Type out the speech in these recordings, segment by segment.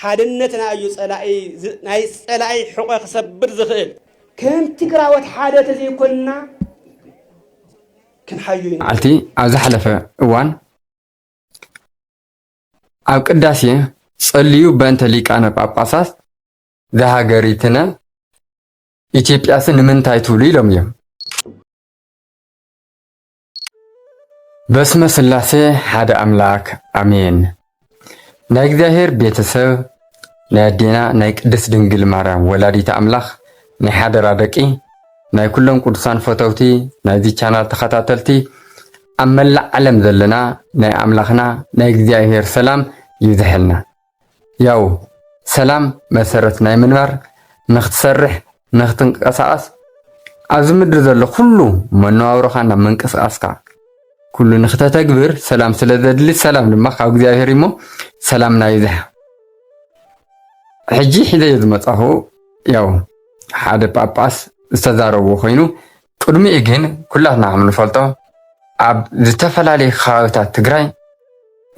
حادنتنا أيو صلاعي حقوق سبر زخيل كم تقراوت حادث زي كنا كن حيوين عالتي عاوز حلفة وان أو قداسي صليو بنت ليك أنا باباساس ذا هاجريتنا إثيوبياسن من تايتولي لهم يوم بسم سلاسي حدا أملاك أمين نايك ظاهر بيتسو نادينا نايك قدس دنجل مرام ولاديت أملاخ ناي حدا رادكي ناي كلهم قدسان فوتوتي ناي دي channel تخطاتلتي أملا علم ذلنا ناي أملاخنا نايك ظاهر سلام يزحلنا ياو سلام مسرت ناي منبر نختسرح نختنقصاص أزمدر ذل كله مناورخنا منقصاصكا كل نخته تكبر سلام سلذدل سلام لما خاو እግዚአብሔር ይሞ ሰላምና ይዘህ ሕጂ ሒደ ዝመጻሁ ያው ሓደ ጳጳስ ዝተዛረቡ ኮይኑ ቅድሚኡ ግን ኩላትና ንፈልጦ ኣብ ዝተፈላለዩ ከባቢታት ትግራይ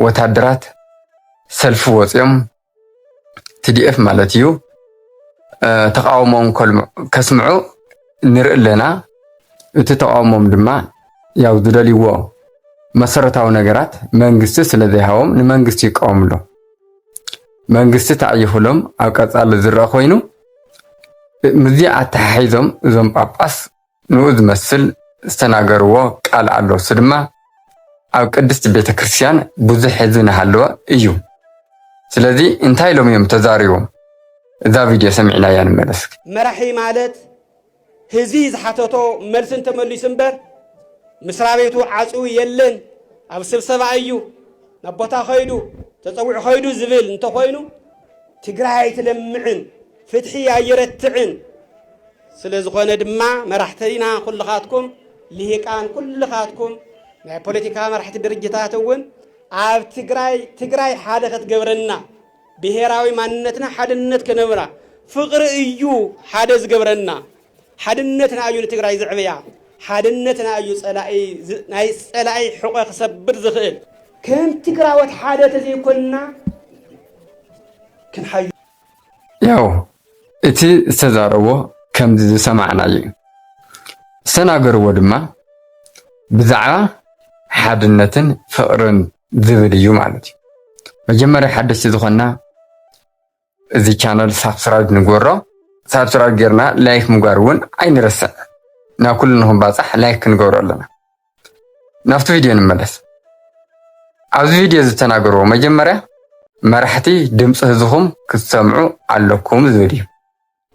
ወታደራት ሰልፊ ወፅዮም TDF ማለት እዩ ተቃውሞም ከስምዑ ንርኢ ኣለና እቲ ተቃውሞም ድማ ያው ዝደልይዎ መሰረታዊ ነገራት መንግስቲ ስለዘይሃዎም ንመንግስቲ ይቃወምሎ መንግስቲ ተዓይፍሎም ኣብ ቀጻሊ ዝረአ ኮይኑ ምዚ ኣተሓሒዞም እዞም ጳጳስ ንኡ ዝመስል ዝተናገርዎ ቃል ኣሎ እሱ ድማ ኣብ ቅድስቲ ቤተክርስትያን ብዙሕ ህዝቢ ናሃለወ እዩ ስለዚ እንታይ ኢሎም እዮም ተዛሪቦም እዛ ቪድዮ ሰሚዕናያ ንመለስ መራሒ ማለት ህዝቢ ዝሓተቶ መልስን ተመሊሱ እምበር مسرا بيتو عصو يلن اب سبسبا ايو نبوتا خيدو تطوع خيدو زبل انت خوينو تግራይ تلمعن فتحي يرتعن سلازخونه دما مرحتينا كلخاتكم لهيقان كلخاتكم ናይ ፖለቲካ መራሕቲ ድርጅታት እውን ኣብ ትግራይ ሓደ ክትገብረና ብሄራዊ ማንነትና ሓድነት ከነብራ ፍቅሪ እዩ ሓደ ዝገብረና ሓድነትና እዩ ለትግራይ ዝዕበያ حادنتنا أيو صلاعي حقوق سبر زخيل كم تقراوت حادث زي كنا كن حيو ياو اتي استزاروا كم زي سمعنا يي سناغروا دما بزعا حادنتن فقرن زبديو مالتي مجمري حدث زخنا زي channel سبسكرايب نغورو سبسكرايب غيرنا لايك مغارون اينرسا نا كلنهم باصح لايك نغورو لنا نفس فيديو نملس از فيديو زتناغرو مجمريا مرحتي دمص هزهم كسمعوا علكم زودي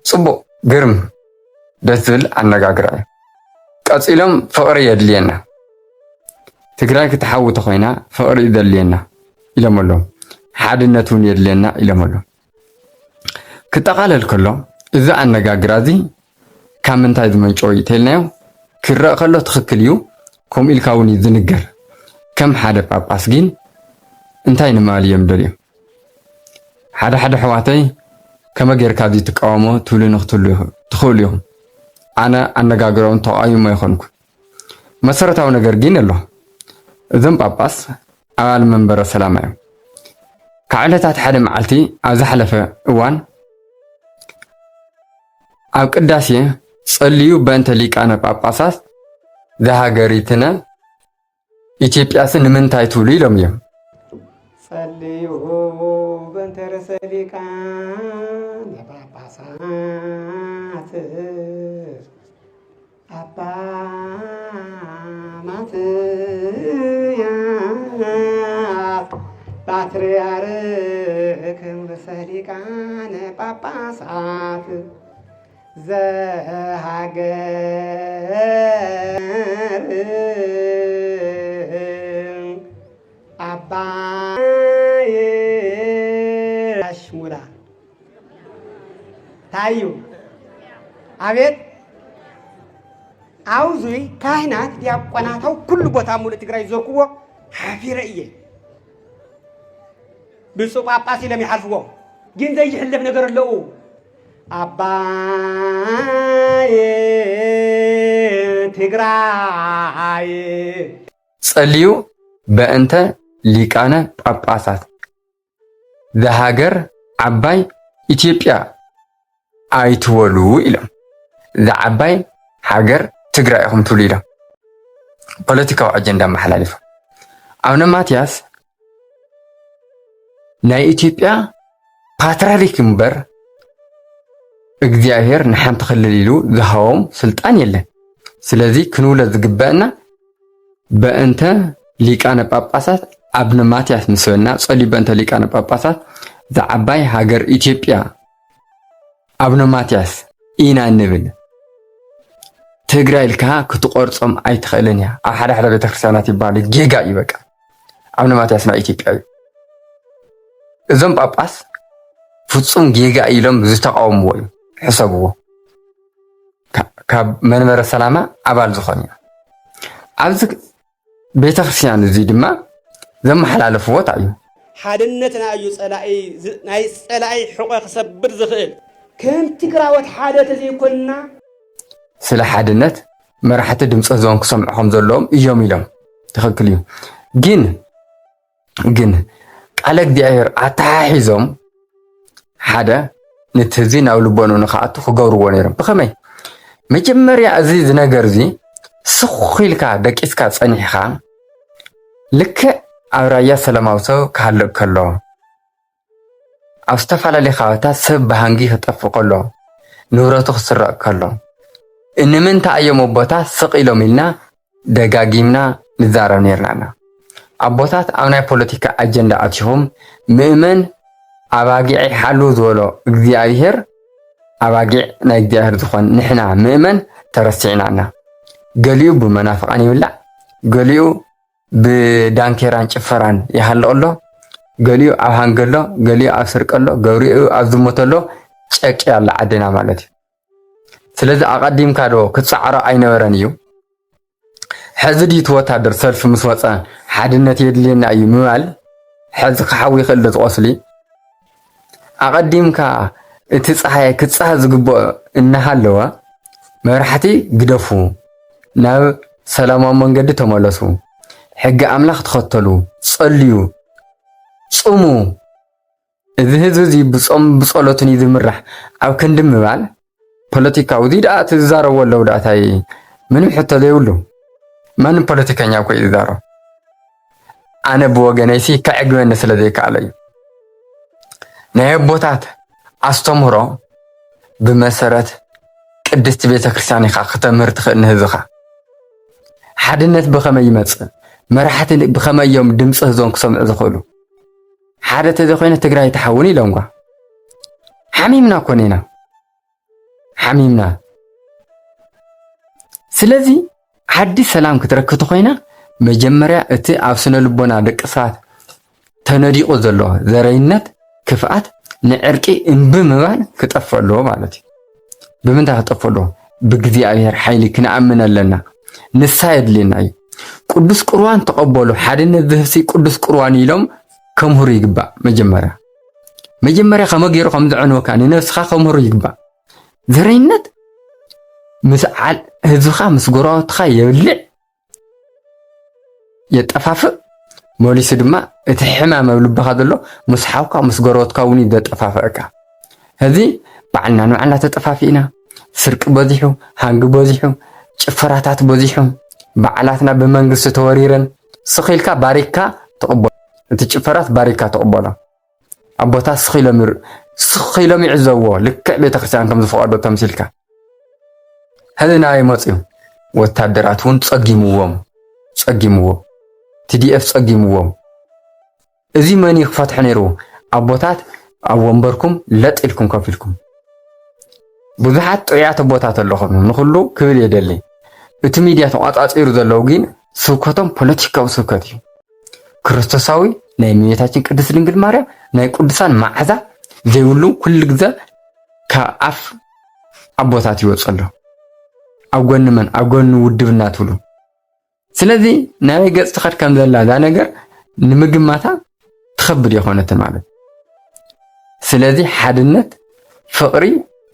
صبو غرم دسل انغاغراي قصيلم فقر يدلينا تግራይ كتحوت خوينا فقر يدلينا يلملو حادنتون يدلينا يلملو كتقالل كله اذا انغاغرازي كم انتاي زمنጮይ ተልናዮ ክረአ ከሎ ትክክል እዩ ከም ኢልካውን ይዝንገር ከም ሓደ ጳጳስ ግን እንታይ ንማል እዮም ደልዩ ሓደ ሕዋተይ ከመ ጌርካ ዚ ተቃውሞ ትብሉ ንኽትሉ ትኽእሉ እዮም ኣነ ኣነጋግሮም ተቃይሞ ይኾንኩ መሰረታዊ ነገር ግን ኣሎ እዞም ጳጳስ ኣባል መንበረ ሰላም እዮም ከዕለታት ሓደ መዓልቲ ኣብ ዝሓለፈ እዋን ኣብ ቅዳሴ صليو بنت ليقان باباساس ذا هاجريتنا إثيوبياسن من تايتولي لهم يوم صليو بنت رسليقان باباسات أبا مات يا باترياركم رسليقان باباسات زهاجر أباي أشمولا تايو أبيت عاوزي كاهنات يابقناتو كل بوتا مول تግራይ ዘርክዎ ሓፊረ እየ ብፁዕ ጳጳስ ኢሎም ይሓልፍዎ ግን ዘይሕለፍ ነገር ኣለዎ أباي تግራይ صليو بأنت ليقانة باباسات ذا هاجر ዓባይ ኢትዮጵያ ኣይትወሉ ኢሎም ዝዓባይ ሃገር ትግራይ ኢኹም ትብሉ ኢሎም ፖለቲካዊ አጀንዳ መሓላሊፎም አቡነ ማትያስ ናይ ኢትዮጵያ ፓትርያርክ እምበር እግዚአብሔር ንሓንቲ ክልል ኢሉ ዝሃቦም ስልጣን የለን። ስለዚ ክንውለ ዝግበአና በእንተ ሊቃነ ጳጳሳት አቡነ ማትያስ ምስበና ጸልዩ በእንተ ሊቃነ ጳጳሳት ዝዓባይ ሃገር ኢትዮጵያ አቡነ ማትያስ ኢና ንብል ትግራይ ኢልካ ክትቆርጾም ኣይትኽእልን እያ። ኣብ ሓደ ሓደ ቤተክርስትያናት ይባሃሉ ጌጋ እዩ በቃ አቡነ ማትያስ ናይ ኢትዮጵያ እዩ። እዞም ጳጳስ ፍጹም ጌጋ ኢሎም ዝተቃወምዎ እዩ ሕሰብዎ ካብ መንበረ ሰላማ ኣባል ዝኾኑ እዩ። ኣብዚ ቤተክርስትያን እዚ ድማ ዘመሓላለፍዎ እንታይ እዩ? ሓድነትና እዩ ናይ ጸላኢ ሕቆ ክሰብር ዝኽእል ከም ትግራወት ሓደ ተዘይኮንና ስለ ሓድነት መራሕቲ ድምፂ ህዝቦም ክሰምዑ ከም ዘለዎም እዮም ኢሎም ትኽክል እዩ። ግን ቃለ እግዚኣብሔር ኣተሓሒዞም ሓደ ነቲ ህዝቢ ናብ ልቦኑ ንኽኣቱ ክገብርዎ ነይሮም። ብኸመይ መጀመርያ እዚ ዝነገር እዚ ስኽ ኢልካ ደቂስካ ፀኒሕኻ ልክዕ ኣብ ራያ ሰላማዊ ሰብ ክሃልቕ ከሎ ኣብ ዝተፈላለዩ ከባቢታት ሰብ ብሃንጊ ክጠፍእ ከሎ ንብረቱ ክስረቕ ከሎ ንምንታይ እዮም ኣቦታት ስቕ ኢሎም ኢልና ደጋጊምና ንዛረብ ነርና። ኣቦታት ኣብ ናይ ፖለቲካ ኣጀንዳ ኣትይኹም ምእመን ኣባጊዕ ሓሉ ዝበሎ እግዚኣብሔር ኣባጊዕ ናይ እግዚኣብሔር ዝኾን ንሕና ምእመን ተረሲዕናና ገሊኡ ብመናፍቃን ይብላዕ፣ ገሊኡ ብዳንኬራን ጭፈራን ይሃልቕ ኣሎ፣ ገሊኡ ኣብ ሃንገሎ፣ ገሊኡ ኣብ ስርቀሎ፣ ገሊኡ ኣብ ዝሞተሎ ጨቂ ኣላ ዓድና ማለት እዩ። ስለዚ ኣቀዲምካ ዶ ክትፃዕሮ ኣይነበረን እዩ። ሕዚ ዲት ወታደር ሰልፊ ምስ ወፀ ሓድነት የድልየና እዩ ምባል ሕዚ ክሓዊ ይኽእል ዶ ዝቆስሊ? ኣቀዲምካ እቲ ፀሓይ ክትፀሃ ዝግብኦ እናሃለወ መራሕቲ ግደፉ፣ ናብ ሰላማዊ መንገዲ ተመለሱ፣ ሕጊ ኣምላኽ ተኸተሉ፣ ጸልዩ፣ ጽሙ፣ እዚ ህዝቢ እዚ ብጾም ብጸሎትን እዩ ዝምራሕ ኣብ ክንዲ ምባል ፖለቲካዊ እዚ ደኣ ትዛረቦ ኣለው ዳእታይ ምንም ሕቶ ዘይብሉ ማንም ፖለቲከኛ እኮ እዩ ዝዛረብ። ኣነ ብወገነይሲ ከዕግበኒ ስለ ዘይከኣለ እዩ። ናይ ኣቦታት ኣስተምህሮ ብመሰረት ቅድስቲ ቤተክርስትያን ኢኻ ክተምህር ትኽእል ንህዝኻ። ሓድነት ብኸመይ ይመፅእ? መራሕቲ ብኸመይ እዮም ድምፂ ህዝቦም ክሰምዑ ዝኽእሉ? ሓደ ተዘይኮይነ ትግራይ ተሓውን ኢሎም ጓ ሓሚምና ኮነ ኢና ሓሚምና። ስለዚ ዓዲ ሰላም ክትረክብ ኮይና መጀመርያ እቲ ኣብ ስነ ልቦና ደቂ ሰባት ተነዲቑ ዘሎ ዘረይነት ክፍኣት ንዕርቂ እምቢ ምባል ክጠፍእ ኣለዎ ማለት እዩ። ብምንታይ ክጠፍእ ኣለዎ? ብእግዚኣብሔር ሓይሊ ክንኣምን ኣለና። ንሳ የድልየና እዩ። ቅዱስ ቁርባን ተቐበሉ፣ ሓድነት ዝህብሲ ቅዱስ ቁርባን ኢሎም ከምህሩ ይግባእ። መጀመርያ ከመ ገይሩ ከም ዝዕንወካ ንነፍስኻ ከምህሩ ይግባእ። ዘረይነት ምስ ህዝብኻ ምስ ጎረቤትኻ የብልዕ የጠፋፍእ፣ መሊሱ ድማ እቲ ሕማም ኣብ ልብኻ ዘሎ ምስ ሓውካ ምስ ጎረቤትካ እውን ዘጠፋፍአካ። ሕዚ ባዕልና ንባዕልና ተጠፋፊእና፣ ስርቂ በዚሑ፣ ሃንጊ በዚሑ፣ ጭፈራታት በዚሑ፣ በዓላትና ብመንግስቲ ተወሪረን ስኺልካ ባሪክካ ተቕበሎ። እቲ ጭፈራት ባሪክካ ተቕበሎ። ኣቦታት ስኺሎም ይዕዘብዎ ልክዕ ቤተክርስትያን ከም ዝፈቐዶ ተምሲልካ። ሕዚ ናበይ መፅዩ? ወታደራት እውን ፀጊምዎም TDF ፀጊምዎም። እዚ መን ክፈትሕ ነይሩ? ኣቦታት ኣብ ወንበርኩም ለጥ ኢልኩም ከፍ ኢልኩም። ብዙሓት ጥዑያት ኣቦታት ኣለኹም ንኩሉ ክብል የደሊ። እቲ ሚድያ ተቋፃፂሩ ዘለው ግን ስብከቶም ፖለቲካዊ ስብከት እዩ። ክርስቶሳዊ ናይ እመቤታችን ቅድስት ድንግል ማርያም ናይ ቅዱሳን መዓዛ ዘይብሉ ኩሉ ግዜ ካብ ኣፍ ኣቦታት ይወፅ ኣሎ። ኣብ ጎኒ መን? ኣብ ጎኒ ውድብና ትብሉ። ስለዚ ናበይ ገፅ ትኸድ ከም ዘላ ዛ ነገር ንምግማታ ትኸብድ የኾነትን ማለት። ስለዚ ሓድነት ፍቕሪ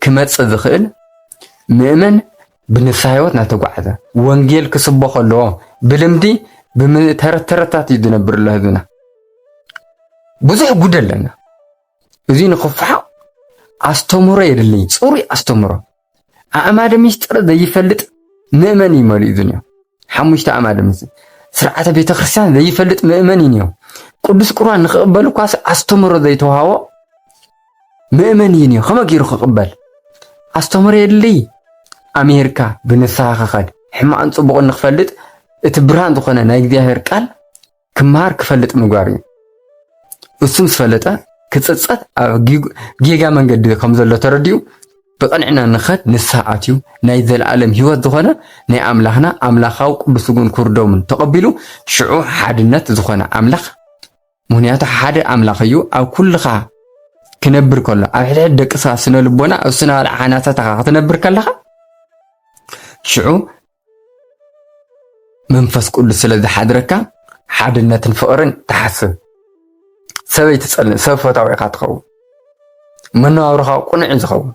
ክመፅእ ዝኽእል ምእመን ብንፍሳ ህይወት ናተጓዓዘ ወንጌል ክስበኽ ኣለዎ። ብልምዲ ብተረተረታት እዩ ዝነብር ኣሎ ህዝብና። ብዙሕ ጉድ ኣለና። እዚ ንኽፋሕ ኣስተምሮ የድልኝ ፅሩይ ኣስተምሮ ኣእማደ ምስጢር ዘይፈልጥ ምእመን ይመልኡ እዩን እዮም 5 ኣእማደ ምስጢር ስርዓተ ቤተ ክርስቲያን ዘይፈልጥ ምእመን እዮም ቅዱስ ቁርባን ንኽቕበሉ ኳስ ኣስተምሮ ዘይተዋሃቦ ምእመን እዮም ከመይ ገይሩ ክቕበል ኣስተምሮ የድልይ ኣሜሪካ ብንስሓ ክኸድ ሕማቕን ፅቡቕን ንኽፈልጥ እቲ ብርሃን ዝኾነ ናይ እግዚኣብሔር ቃል ክመሃር ክፈልጥ ምግባር እዩ እሱ ምስ ፈለጠ ክፅፀት ኣብ ጌጋ መንገዲ ከም ዘሎ ተረዲኡ ብቐንዕና ንኸድ ንስሓ ኣትዩ ናይ ዘለኣለም ሂወት ዝኾነ ናይ ኣምላኽና ኣምላኻዊ ቅዱስን ክርዶምን ተቐቢሉ ሽዑ ሓድነት ዝኾነ ኣምላኽ ምክንያቱ ሓደ ኣምላኽ እዩ ኣብ ኩልኻ ክነብር ከሎ ኣብ ሕድሕድ ደቂ ሰባት ስነ ልቦና ኣብ ስነ ሓናሳትኻ ክትነብር ከለኻ ሽዑ መንፈስ ቅዱስ ስለ ዝሓድረካ ሓድነትን ፍቕርን ተሓስብ ሰበይ ትጸልእ ሰብ ፈታዊ ኢኻ ትኸውን መነባብሮኻ ቁኑዕ ዝኸውን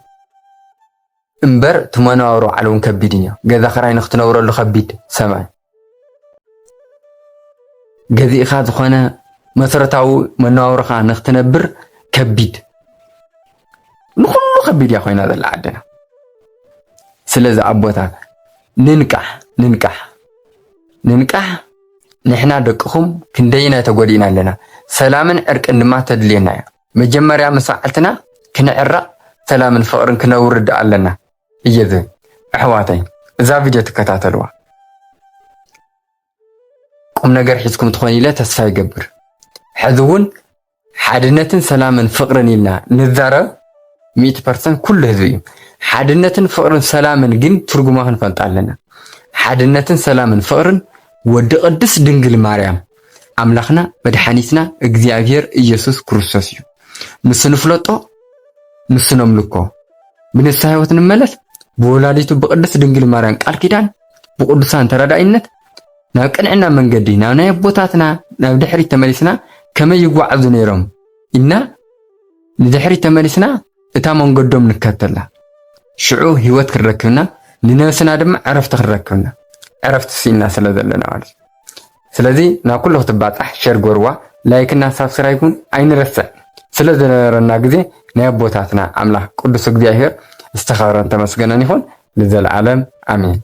እምበር ትመነባብሮ ዓለውን ከቢድ እዩ ገዛ ክራይ ንኽትነብረሉ ከቢድ ሰማይ ገዚእኻ ዝኾነ መሰረታዊ መነባብሮኻ ንኽትነብር ከቢድ ንኩሉ ከቢድ እያ ኮይና ዘላ ዓድና ስለዚ ኣቦታት ንንቃሕ ንሕና ደቅኹም ክንደይና ተጎዲእና ኣለና ሰላምን ዕርቅን ድማ ተድልየና እያ መጀመርያ መስዋዕትና ክንዕረቕ ሰላምን ፍቕርን ክነውርድ ኣለና እየ ዝብል ኣሕዋተይ እዛ ቪድዮ ትከታተልዋ ቁም ነገር ሒዝኩም ትኾን ኢለ ተስፋ ይገብር ሕዚ እውን ሓድነትን ሰላምን ፍቕርን ኢልና ንዛረብ 100% ኩሉ ህዝቢ እዩ ሓድነትን ፍቕርን ሰላምን ግን ትርጉማ ክንፈልጥ ኣለና ሓድነትን ሰላምን ፍቕርን ወዲ ቅድስ ድንግል ማርያም ኣምላኽና መድሓኒትና እግዚኣብሔር ኢየሱስ ክርስቶስ እዩ ንሱ ንፍለጦ ንሱ ነምልኮ ብንስሓ ህይወት ንመለስ ብወላዲቱ ብቅድስ ድንግል ማርያም ቃል ኪዳን ብቅዱሳን ተረዳኢነት ናብ ቅንዕና መንገዲ ናብ ናይ ኣቦታትና ናብ ድሕሪት ተመሊስና ከመይ ይጓዓዙ ነይሮም ኢና ንድሕሪት ተመሊስና እታ መንገዶም ንከተላ ሽዑ ህይወት ክንረክብና ንነብስና ድማ ዕረፍቲ ክንረክብና ዕረፍቲ ሲና ስለ ዘለና ማለት ስለዚ ናብ ኩሉ ክትባፃሕ ሸር ጎርዋ ላይክና ሳብስክራይብን ኣይንረስዕ ስለ ዝነበረና ግዜ ናይ ኣቦታትና ኣምላኽ ቅዱስ እግዚኣብሔር ዝተኸበረን ተመስገነን ይኹን ንዘለዓለም ኣሜን